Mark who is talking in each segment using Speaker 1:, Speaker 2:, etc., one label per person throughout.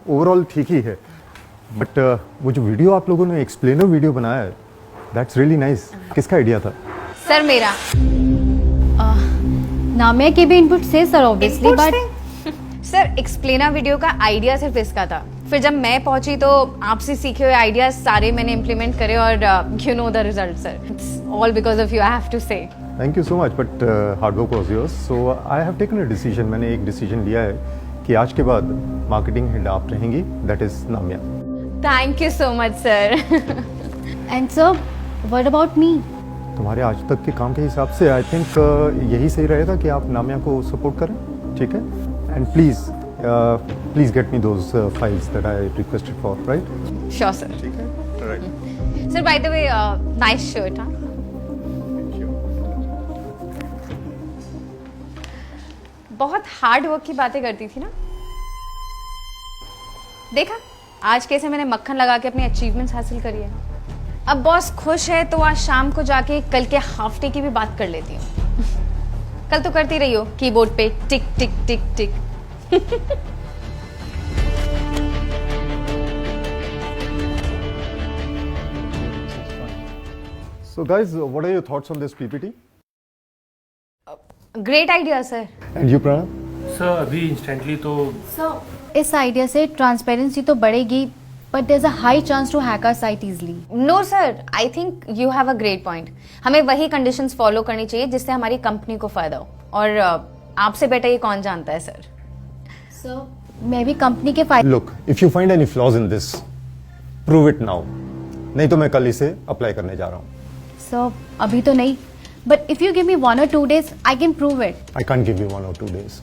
Speaker 1: Overall ठीक ही है, but वो जो वीडियो आप लोगों ने एक्सप्लेनर वीडियो बनाया है, दैट्स रियली नाइस। किसका आइडिया था?
Speaker 2: सर मेरा।
Speaker 3: नामिया के भी इनपुट से sir obviously, but
Speaker 2: sir explainer video का आइडिया सिर्फ इसका था, फिर जब मैं पहुंची तो आपसे सीखे हुए आइडियाज सारे मैंने इम्प्लीमेंट करे और you know the result sir. It's all because of you, I have to say.
Speaker 1: Thank you so much, but hard work was yours, so I have taken a decision. मैंने एक decision लिया है कि आज के बाद मार्केटिंग हेड आप रहेंगी, that is Namia.
Speaker 2: Thank you so much sir.
Speaker 3: And sir what about me?
Speaker 1: तुम्हारे आज तक के काम के हिसाब से आई थिंक यही सही रहेगा कि आप नामिया को सपोर्ट करें, ठीक है? And please get me those files that I requested for, right?
Speaker 2: Sure sir.
Speaker 1: ठीक है, right.
Speaker 2: Sir by the way nice shirt. हाँ, बहुत हार्ड वर्क की बातें करती थी ना, देखा आज कैसे मैंने मक्खन लगा के अपनी अचीवमेंट्स हासिल करी है। अब बॉस खुश है तो आज शाम को जाके कल के हाफ डे की भी बात कर लेती हूँ। कल तो करती रही हो कीबोर्ड पे tick tick tick tick.
Speaker 1: So guys, what are your thoughts on this PPT?
Speaker 2: Great idea sir.
Speaker 1: And you, Pranav?
Speaker 4: Sir अभी इंस्टेंटली तो
Speaker 3: सर इस आइडिया से ट्रांसपेरेंसी तो बढ़ेगी, but there is a high chance to hack our site easily.
Speaker 2: No sir, I think you have a great point. हमें वही conditions follow करनी चाहिए जिससे हमारी कंपनी को फायदा हो, और आपसे बेटर ये कौन जानता है सर।
Speaker 3: सर मैं भी कंपनी के फायदे।
Speaker 1: Look, if you find any flaws in this, prove it now. नहीं तो मैं कल इसे अप्लाई करने जा रहा हूँ।
Speaker 3: सर अभी तो नहीं, but if you give me 1 or 2 days I can prove it.
Speaker 1: I can't give you 1 or 2 days.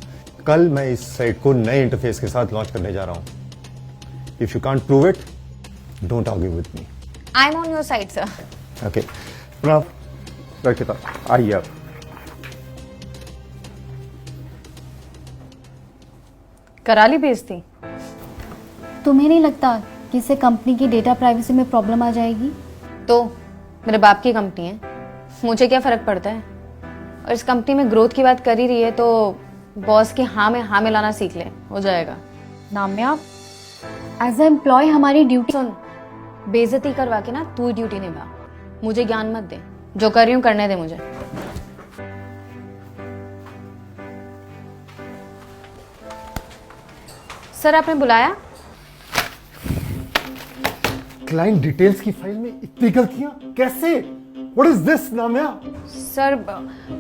Speaker 1: कल मैं इस साइट को नए इंटरफेस के साथ लॉन्च करने जा रहा हूँ। If you can't prove it, don't argue with me.
Speaker 2: I am on your side sir.
Speaker 1: Okay. Pranav, Rakhita, आइए आप।
Speaker 2: करा ली बेइज्जती।
Speaker 3: तुम्हें नहीं लगता कि इससे कंपनी की डेटा प्राइवेसी में प्रॉब्लम आ जाएगी?
Speaker 2: तो मेरे बाप की कंपनी है, मुझे क्या फर्क पड़ता है। और इस कंपनी में ग्रोथ की बात कर ही रही है तो बॉस की हाँ में लाना सीख ले, हो जाएगा।
Speaker 3: नामिया एज ए एम्प्लॉय हमारी ड्यूटी।
Speaker 2: सुन, बेइज्जती करवा के ना तू ही ड्यूटी निभा, मुझे ज्ञान मत दे। जो कर रही हूँ करने दे मुझे। सर आपने बुलाया?
Speaker 1: क्लाइंट डिटेल्स की फाइल में इतनी गलतियां कैसे? What is this, नामिया?
Speaker 2: सर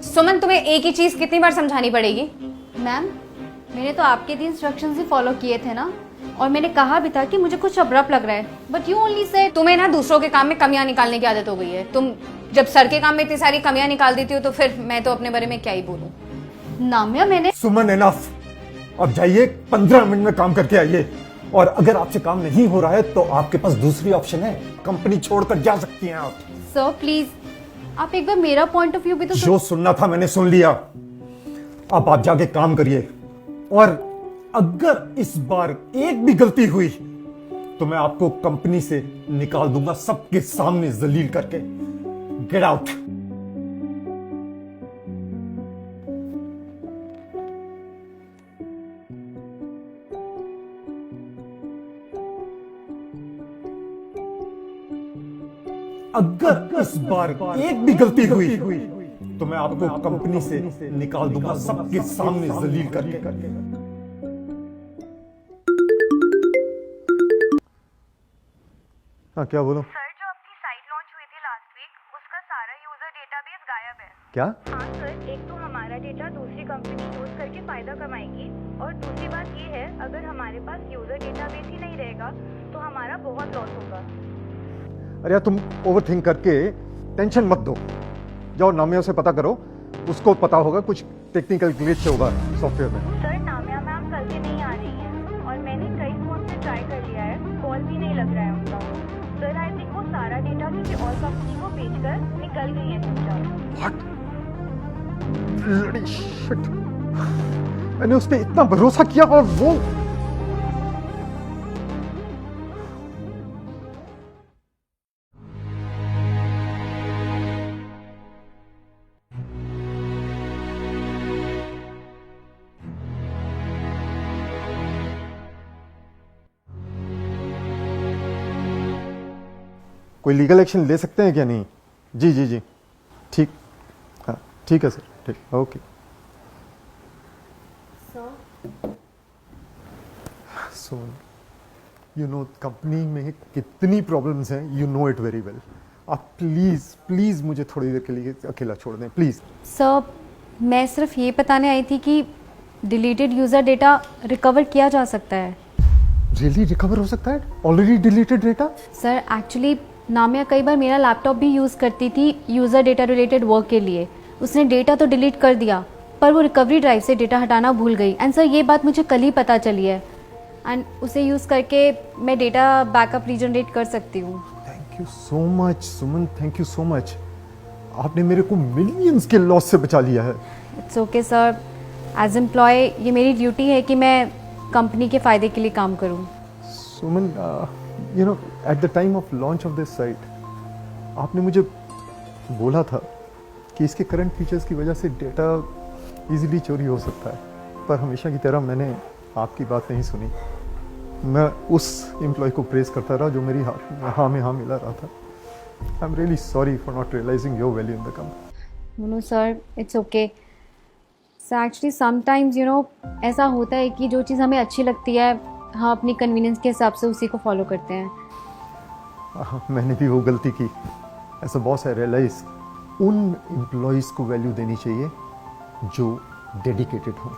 Speaker 2: सुमन, तुम्हें एक ही चीज कितनी बार समझानी पड़ेगी?
Speaker 3: मैम मैंने तो आपके दिए इंस्ट्रक्शंस ही फॉलो किए थे ना, और मैंने कहा भी था कि मुझे कुछ अब्रप्ट लग रहा है, बट यू ओनली सेड।
Speaker 2: तुम्हें ना दूसरों के काम में कमियां निकालने की आदत हो गई है। तुम जब सर के काम में इतनी सारी कमियां निकाल देती हो तो फिर मैं तो अपने बारे में क्या ही बोलूं।
Speaker 3: नामिया मैंने
Speaker 1: सुमन, एनफ। अब जाइए, 15 मिनट में काम करके आइए। और अगर आपसे काम नहीं हो रहा है तो आपके पास दूसरी ऑप्शन है, कंपनी छोड़कर जा सकती हैं आप।
Speaker 3: सर प्लीज आप एक बार मेरा पॉइंट ऑफ व्यू भी तो
Speaker 1: जो सुनना था मैंने सुन लिया। अब आप जाके काम करिए, और अगर इस बार एक भी गलती हुई तो मैं आपको कंपनी से निकाल दूंगा, सबके सामने जलील करके। Get out. अगर इस बार एक भी गलती हुई तो मैं आपको कंपनी से निकाल दूंगा, सबके सामने जलील करके। हाँ, क्या बोलो?
Speaker 5: सर जो आपकी साइट लॉन्च हुई थी लास्ट वीक, उसका सारा यूजर डेटाबेस गायब है।
Speaker 1: क्या?
Speaker 5: हाँ सर, एक तो हमारा डेटा दूसरी कंपनी यूज करके फायदा कमाएगी, और दूसरी बात ये है अगर हमारे पास यूजर डेटाबेस ही नहीं रहेगा तो हमारा बहुत लॉस होगा।
Speaker 1: अरे यार, तुम ओवरथिंक करके टेंशन मत दो। जाओ नामिया से पता करो, उसको पता होगा कुछ टेक्निकल ग्लिच होगा सॉफ्टवेयर में।
Speaker 5: सर नामिया मैम कल से नहीं आ रही हैं, और मैंने कई फोन से ट्राई कर लिया है, कॉल भी नहीं लग रहा है उनका। सर आई थिंक वो सारा डेटा किसी और कंपनी को बेचकर निकल गई है चुपचाप।
Speaker 1: What? Bloody shit! मैंने उस पर इतना भरोसा किया और वो कोई लीगल एक्शन ले सकते हैं क्या? नहीं जी जी जी ठीक, हाँ ठीक है सर, ठीक, okay. So you know company में कितनी प्रॉब्लम्स हैं, you know it very well. आप प्लीज़ प्लीज़ मुझे थोड़ी देर के लिए अकेला छोड़ दें प्लीज़।
Speaker 3: सर मैं सिर्फ ये बताने आई थी कि डिलीटेड यूज़र डेटा रिकवर किया जा सकता है।
Speaker 1: रियली रिकवर हो सकता है already deleted data?
Speaker 3: Sir actually Namia कई बार मेरा लैपटॉप भी यूज़ करती थी यूज़र डेटा रिलेटेड वर्क के लिए। उसने डेटा तो डिलीट कर दिया पर वो रिकवरी ड्राइव से डेटा हटाना भूल गई। एंड सर ये बात मुझे कल ही पता चली है एंड उसे यूज़ करके मैं डेटा बैकअप रीजनरेट कर सकती हूँ।
Speaker 1: Thank you so much Suman, thank you so much. आपने मेरे को मिलियंस के लॉस से बचा लिया है।
Speaker 3: It's okay sir, as employ ये मेरी ड्यूटी है कि मैं कंपनी के फ़ायदे के लिए काम करूँ।
Speaker 1: Suman you know at the time of launch of this site आपने मुझे बोला था कि इसके करंट फीचर्स की वजह से डेटा इजीली चोरी हो सकता है, पर हमेशा की तरह मैंने आपकी बात नहीं सुनी। मैं उस एम्प्लॉय को प्रेस करता रहा जो मेरी हाँ में हाँ मिला रहा था। I am really sorry for not realising your value in the company.
Speaker 3: No sir, it's okay sir. Actually sometimes you know ऐसा होता है कि जो चीज़ हमें अच्छी लगती है हम अपनी कन्वीनियंस के हिसाब से उसी को फॉलो करते हैं।
Speaker 1: मैंने भी वो गलती की। As a boss I realise उन एम्प्लॉयज़ को वैल्यू देनी चाहिए जो डेडिकेटेड हो,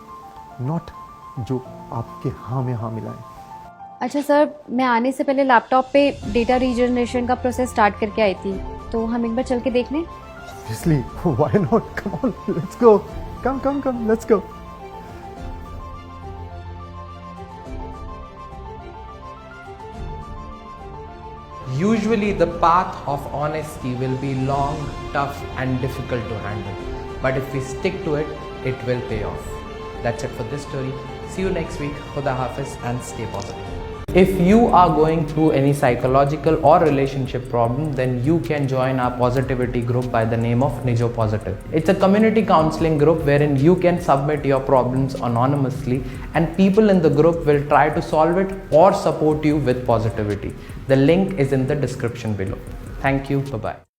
Speaker 1: नॉट जो आपके हाँ में हाँ मिलाएं।
Speaker 3: अच्छा सर, मैं आने से पहले लैपटॉप पे डेटा रीजनरेशन का प्रोसेस स्टार्ट करके आई थी, तो हम एक बार चल के देख लें?
Speaker 1: Obviously, why not? Come on, let's go. Come, let's go.
Speaker 6: Usually the path of honesty will be long, tough and difficult to handle. But if we stick to it, it will pay off. That's it for this story. See you next week. Khuda Hafiz and stay positive. If you are going through any psychological or relationship problem, then you can join our positivity group by the name of Nijo Positive. It's a community counseling group wherein you can submit your problems anonymously and people in the group will try to solve it or support you with positivity. The link is in the description below. Thank you. Bye-bye.